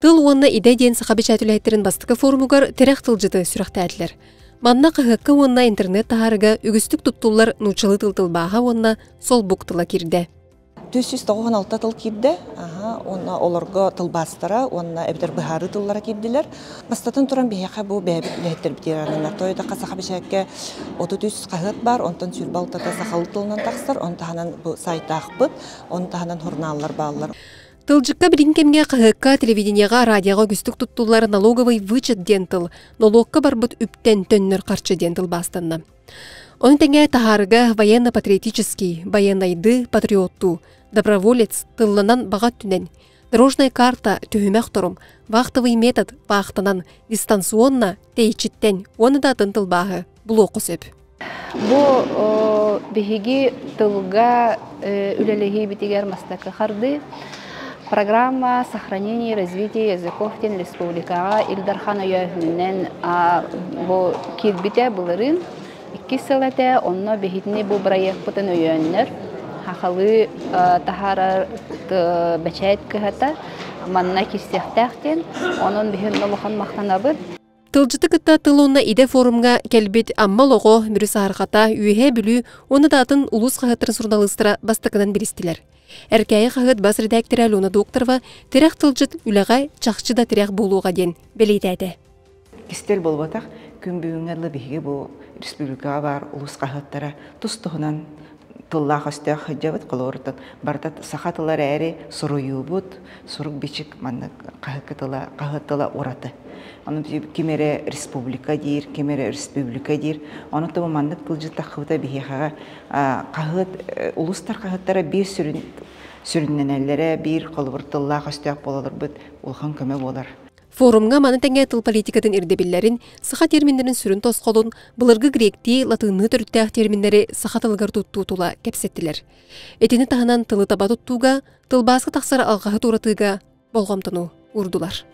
Тыл уонна иде ден сақабичатүләйтерін бастықы форумугар терек тылжыты сүрәқтәділер. Манна қығыққа уонна интернет тахарыга үгістік туттулар нучалы тылтылбаға уонна сол буктыла кирде. 496 тыл кирде, онна оларга тылбастыра, онна әбдер бихары тыллара кирдилер. Бастатын туран бияқа бу бәбит үләттер битиранынар. Тойда қасақа бішәкке 30 қағыт бар, онтан сүрбалтата сақалы тылынан тақсыр, онтаханан бу сайтақ бұд, онтаханан хурналар балар. Тылжыққа білінкемге қығыққа, телевиденияға, радиоға күстік туттулары налоговый вычет ден тыл, налогқа барбыт үптен төннер қарчы ден тыл бастынна. Оның тәңе тахарыға военно-патриотический, военнайды патриотту, доброволец тылланан бағат түнен, дорожная карта түйімәк тұрым, вақтывый метод вақтанан дистанционна тейчиттен, оны да тынтыл бағы, бұл оқыс өп. Бұл бігігі тылға үлелігі бітігер мастақы қарды. Программа сохранения и развития языков тен республикаға Илдархан өйәхінен бұл кирбіте бұлырын. 2 сылаты онна бігітіне бұл проект бұтын өйәннер. Хақалы тахарар бәчәйт кіғата манна кестектәқтен, оның бігін нолуған мақтанабыд. Тылжыты кытта тылуына иде форумга келбет аммалоғо бүріс арқата үйе білі, оны датын улус қағыттырын сұрналыстыра бастықынан бірістілер. Әркәйі қағыт бас редактор Алена Докторова терек тылжыт үліғай чақчыда терек болуға ден белейдәді. Кестел болбатақ, күн бүгінгерлі бігі бұл республикаға бар улус қағыттара тұстығынан тылла қастық жабыт қылуыртын. Бартат сақатылар әрі сұруйу бұд, сұрук бечік қағыттыла ораты. Оны кемері республика дейір, кемері республика дейір. Оны тұбы мандық тылжыт таққыта бігеғаға улустар қағыттара бір сүріннен әлері, бір қылуыртылла қастық болалыр бұд, ұлған көмі болар. Форумга маны тәңе тыл политикатын ирдебиллерин, сыха терминдерин сүрін тосқолун, бұлырғы гректи, латынны түрттәқ терминдері сыха тылғар туттутула кәпсеттілер. Этini тағынан тылы таба туттуға, тылбасқы тақсары алғағы туратыға болғамтыну ұрдулар.